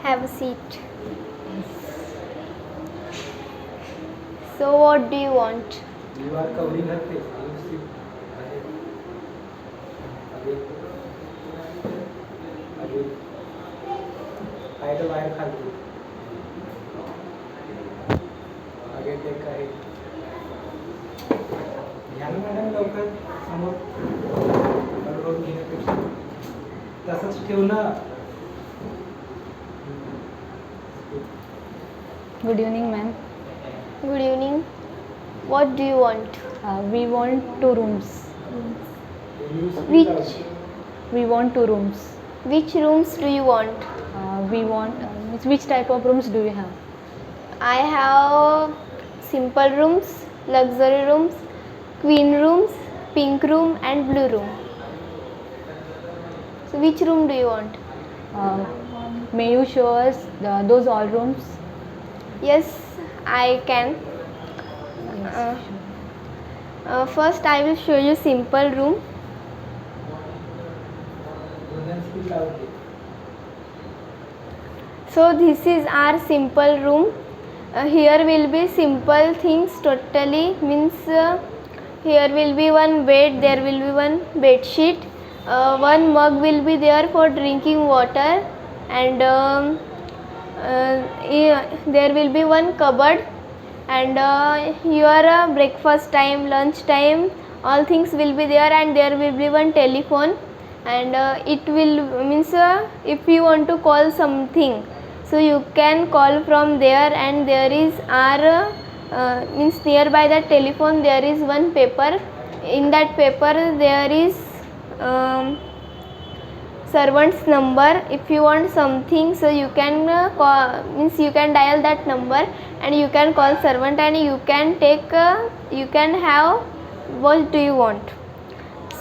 Have a seat. So what do you want? You are covering her face. You sit again. Again. Hide the wire खाली. Again take ahead. ध्यान madam लवकर समोर control घेण्यापेक्षा तसंच ठेव ना. Good evening, ma'am. Good evening. What do you want? We want 2 rooms. You speak Which out. We want 2 rooms. which rooms do you want? We want which type of rooms do you have? I have simple rooms, luxury rooms, queen rooms, pink room and blue room. So which room do you want? May you show us those all rooms? Yes, I can. Yes, Uh, sure. First I will show you simple room. Then speak out. So this is our simple room. Here will be simple things totally, means here will be one bed, there will be one bed sheet, one mug will be there for drinking water, and there will be one cupboard, and your breakfast time, lunch time, all things will be there, and there will be one telephone, and it will means if you want to call something, so you can call from there, and there is our means nearby that telephone there is one paper. In that paper there is servant's number. If you want something, so you can call, means you can dial that number and you can call servant, and you can take you can have what do you want.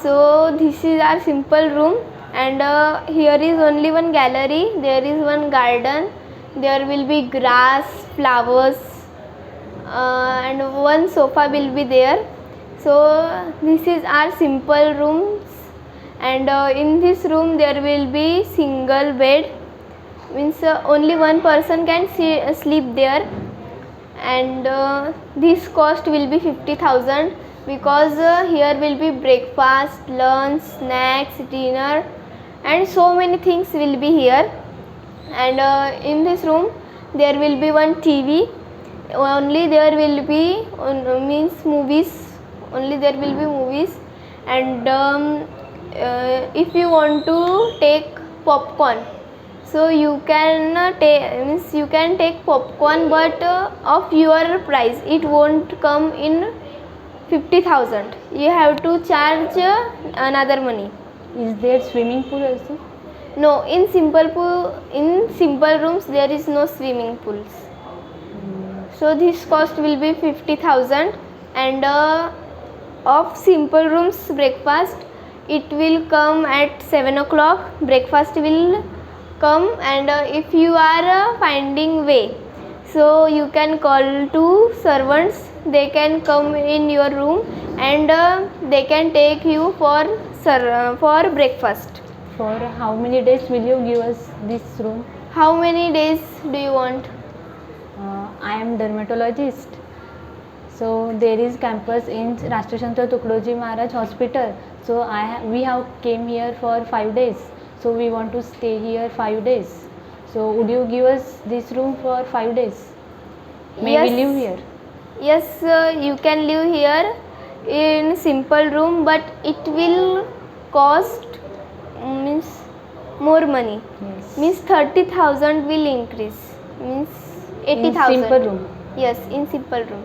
So this is our simple room, and here is only one gallery, there is one garden, there will be grass, flowers, and one sofa will be there. So this is our simple rooms, and in this room there will be single bed, means only one person can sleep there, and this cost will be 50,000, because here will be breakfast, lunch, snacks, dinner, and so many things will be here. And in this room there will be one TV, only there will be means movies, only there will be movies, and if you want to take popcorn, so you can means you can take popcorn, but of your price, it won't come in 50,000, you have to charge another money. Is there swimming pool also? No, in simple rooms there is no swimming pools. So this cost will be 50,000, and of simple rooms breakfast, it will come at 7 o'clock. Breakfast will come, and if you are finding way, so you can call to servants, they can come in your room, and they can take you for breakfast. For how many days will you give us this room? How many days do you want? I am dermatologist. So there is campus in Rashtrachandra Tukdoji Maharaj Hospital. So we have came here for 5 days. So we want to stay here 5 days. So would you give us this room for 5 days? May Yes. we live here? Yes, you can live here in simple room, but it will cost means more money. Yes. Means 30,000 will increase. Means 80,000. In simple room. Yes, in simple room.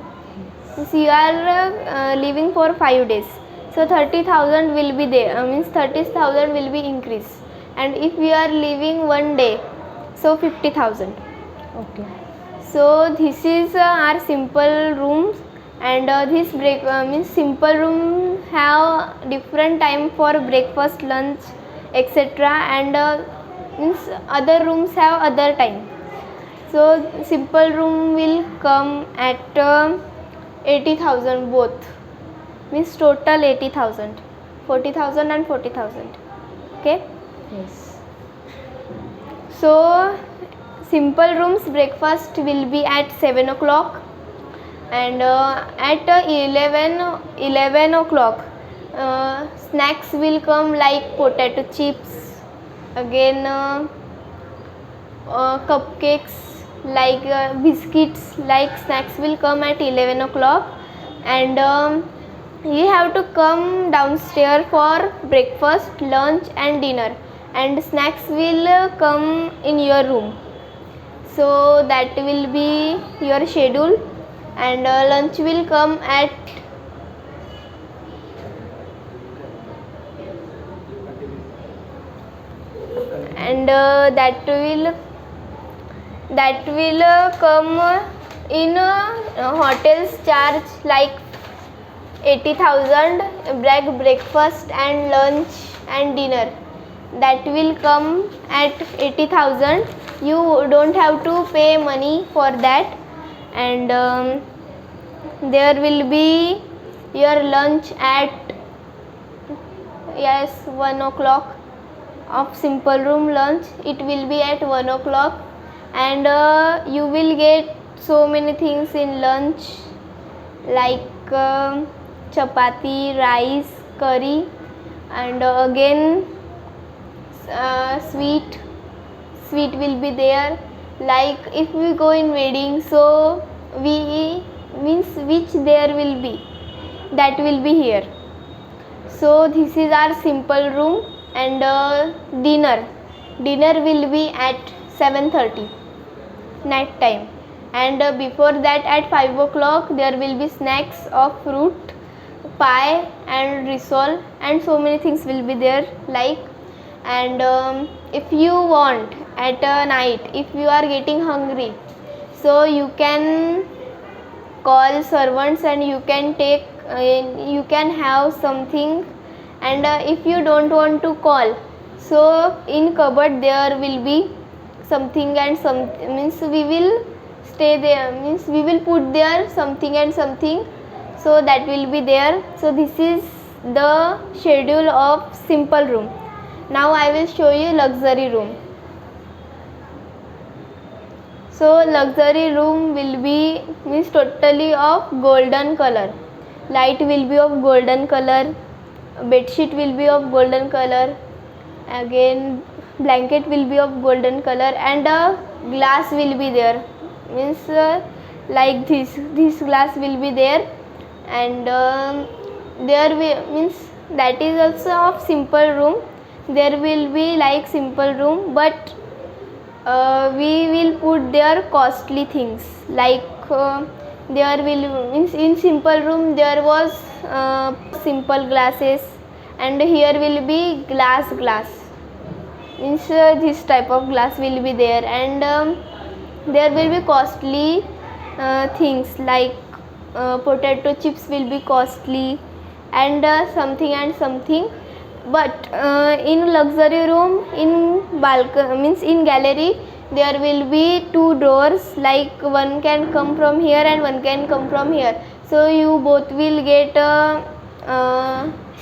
Means you are living for 5 days, so 30,000 will be there. Means 30,000 will be increase. And if you are living 1 day, so 50,000. Okay. So this is our simple rooms, and this means simple room have different time for breakfast, lunch, etc., and means other rooms have other time. So simple room will come at 80,000 both, means total 80,000, 40,000 and 40,000. Okay. Yes. So simple room's breakfast will be at 7 o'clock, and at 11 o'clock snacks will come like potato chips, again cupcakes, like biscuits, like snacks will come at 11 o'clock. And you have to come downstairs for breakfast, lunch and dinner, and snacks will come in your room. So that will be your schedule. And lunch will come at and that will come in hotels charge like 80,000, breakfast and lunch and dinner. That will come at 80,000. You don't have to pay money for that. And there will be your lunch at 1 o'clock. Of simple room lunch, it will be at 1 o'clock. And you will get so many things in lunch, like chapati, rice, curry, and again sweet will be there. Like if we go in wedding, so we means which there will be, that will be here. So this is our simple room. And dinner will be at 7:30 night time. And before that at 5 o'clock there will be snacks of fruit, pie and risol, and so many things will be there, like. And if you want at night, if you are getting hungry, so you can call servants and you can take you can have something. And if you don't want to call, so in cupboard there will be something, and some means we will stay there, means we will put there something and something, so that will be there. So this is the schedule of simple room. Now I will show you luxury room. So luxury room will be means totally of golden color. Light will be of golden color, bedsheet will be of golden color, again blanket will be of golden color, and a glass will be there, means like this glass will be there. And there means that is also of simple room. There will be like simple room, but we will put there costly things, like there will means in simple room there was simple glasses, and here will be glass means this type of glass will be there. And there will be costly things, like potato chips will be costly, and something. But in luxury room, in balcony means in gallery, there will be two doors, like one can come from here and one can come from here. So you both will get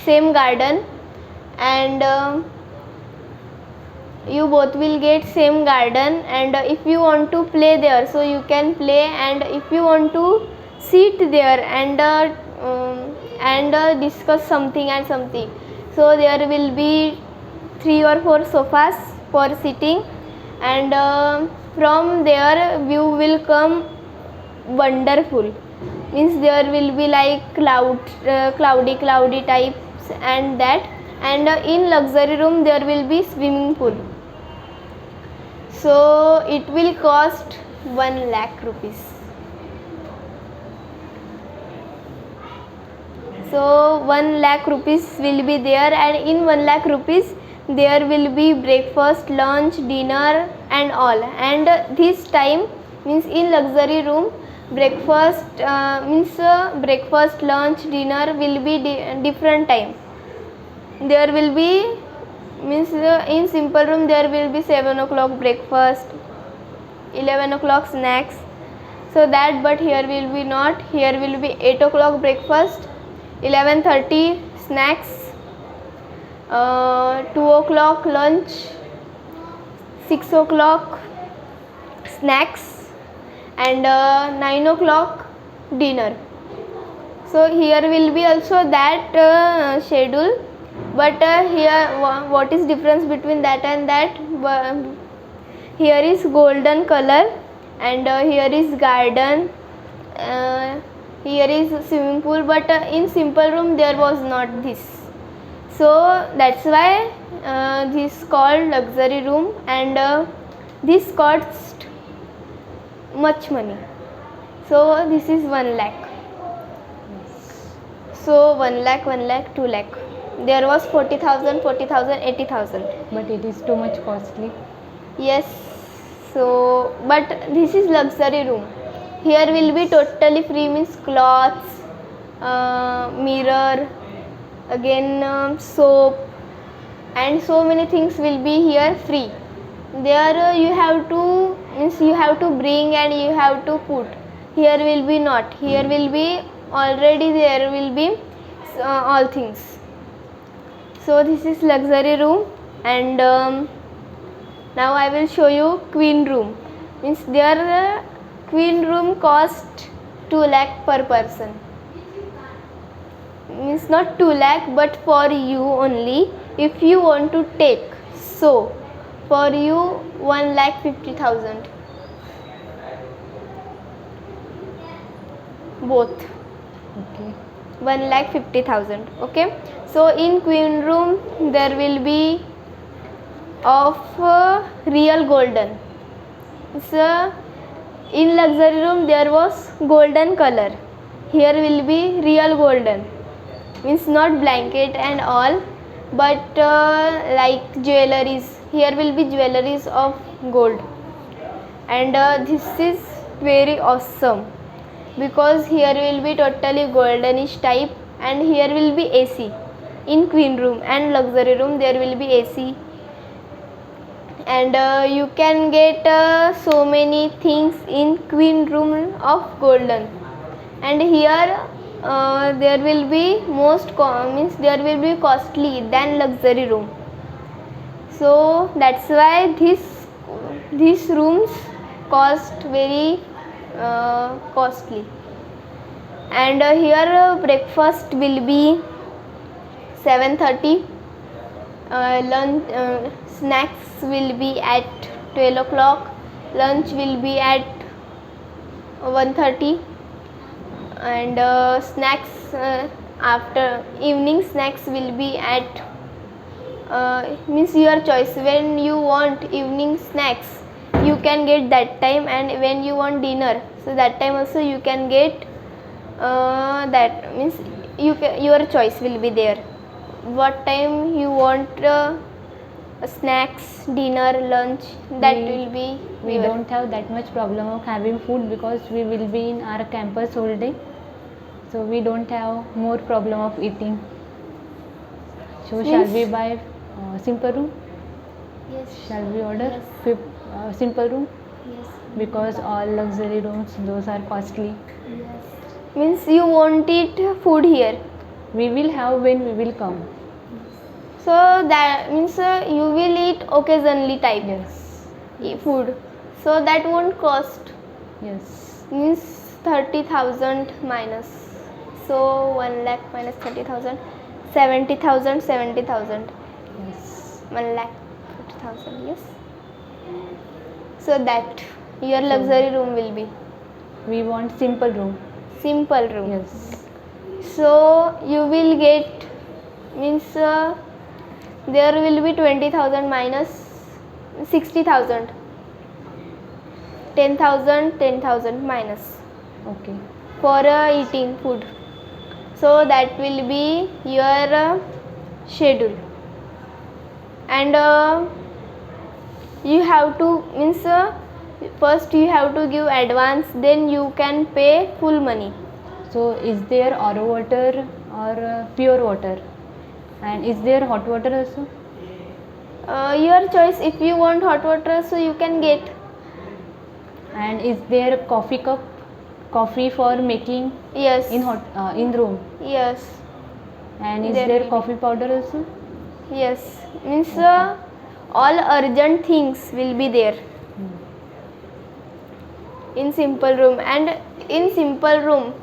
same garden, and you both will get same garden. And if you want to play there, so you can play. And if you want to sit there and discuss something and something, so there will be 3 or 4 sofas for sitting. And from there view will come wonderful, means there will be like cloudy types, and that. And in luxury room there will be swimming pool. So it will cost 1 lakh rupees. So 1 lakh rupees will be there, and in 1 lakh rupees there will be breakfast, lunch, dinner and all. And this time means in luxury room breakfast breakfast, lunch, dinner will be different time. There will be means in simple room there will be 7 o'clock breakfast, 11 o'clock snacks, so that. But here will be not, here will be 8 o'clock breakfast, 11:30 snacks, 2 o'clock lunch, 6 o'clock snacks, and 9 o'clock dinner. So here will be also that schedule, but here what is difference between that and that? Here is golden color, and here is garden, here is swimming pool, but in simple room there was not this. So that's why this called luxury room, and this cost much money. So this is 1 lakh. So 1 lakh, 1 lakh, 2 lakh. There was 40,000, 40,000, 80,000. But it is too much costly. Yes. So, but this is luxury room. Here will be totally free, means clothes, mirror, again soap, and so many things will be here free. There you have to, means you have to bring and you have to put. Here will be not. Here will be already, there will be all things. So this is luxury room, and now I will show you queen room. Means their queen room cost 2 lakh per person. Means not 2 lakh, but for you only. If you want to take, so for you 1,50,000. Both. Okay. 1,50,000. Okay. So in queen room there will be of real golden. So in luxury room there was golden color. Here will be real golden. Means not blanket and all, but like jewelries. Here will be jewelries of gold, and this is very awesome, because here will be totally goldenish type, and here will be AC in queen room, and luxury room there will be AC, and you can get so many things in queen room of golden, and here there will be means there will be costly than luxury room. So that's why these rooms cost very costly. And here breakfast will be 7:30, lunch snacks will be at 12 o'clock, lunch will be at 1:30, and snacks after evening snacks will be at means your choice. When you want evening snacks you can get that time, and when you want dinner, so that time also you can get that means your choice will be there. What time you want snacks, dinner, lunch, that will be We your. don't have that much problem of having food because we will be in our campus whole day, so we don't have more problem of eating. So shall we buy simple room? Yes. Shall we order Yes. simple room? Yes. Because all luxury rooms, those are costly. Yes. Means you won't eat food here, We will have when we will come. so that means you will eat occasionally type Yes. Food, so that won't cost. Yes. Means 30,000 minus, so 1 lakh minus 30,000, 70,000, 70,000, Yes. 1 lakh 50,000. Yes. So that your luxury room will be We want simple room. simple room. Yes. So you will get, means there will be 20,000 minus 60,000, 10,000, 10,000 minus Okay. for eating food. So that will be your schedule, and you have to, means first you have to give advance, then you can pay full money. So is there RO water or pure water? And is there hot water also? Your choice. If you want hot water, so you can get. And is there coffee cup, coffee for making Yes. in hot in room? Yes. And is There there will be. coffee powder also? Yes. Means all urgent things will be there. in simple room, and in simple room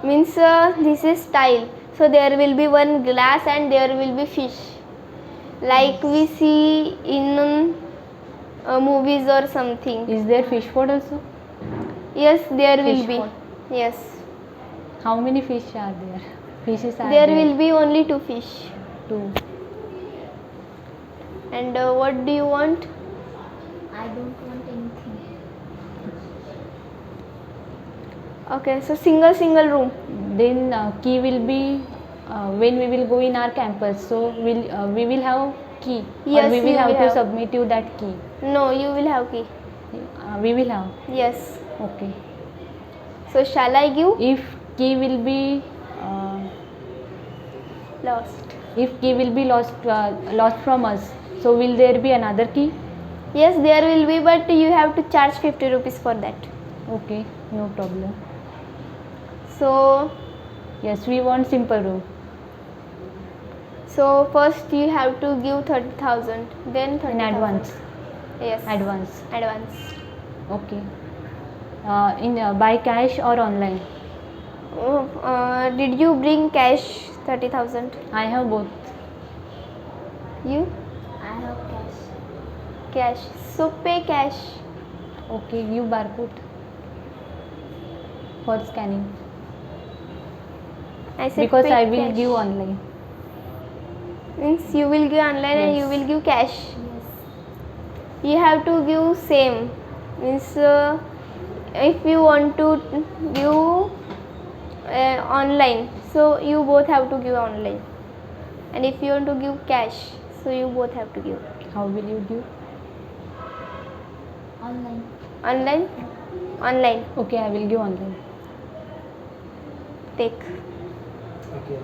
means this is tile, so there will be one glass and there will be fish, like we see in movies or something. Is there fish pond also? Yes, there will Fish be. pond. Yes, How many fish are there? Fishes are there will be only 2 fish. two. And what do you want? I don't want anything. Okay, so single room. Then key will be when we will go in our campus. So we will have key, or Yes, we will you have will to have. submit you that key. No, you will have key. We will have. Yes. Okay. So shall I give? If key will be Lost. lost from us, so will there be another key? Yes, there will be, but you have to charge 50 rupees for that. Okay, no problem. So Yes, we want simple room. first you have to give 30,000, then 30,000. In advance. Yes. Advance. Advance. Okay. By cash or online? Did you bring cash 30,000? I have both. You? I have cash. Cash. So pay cash. Okay, give barcode for scanning. I said Because pay I will cash. give online. Means you will give online and you Yes. will give cash. Yes. You have to give same. Means if you want to give online, so you both have to give online. And if you want to give cash, so you both have to give. How will you give? Online. Online? Online. Okay, I will give online. Take. Okay.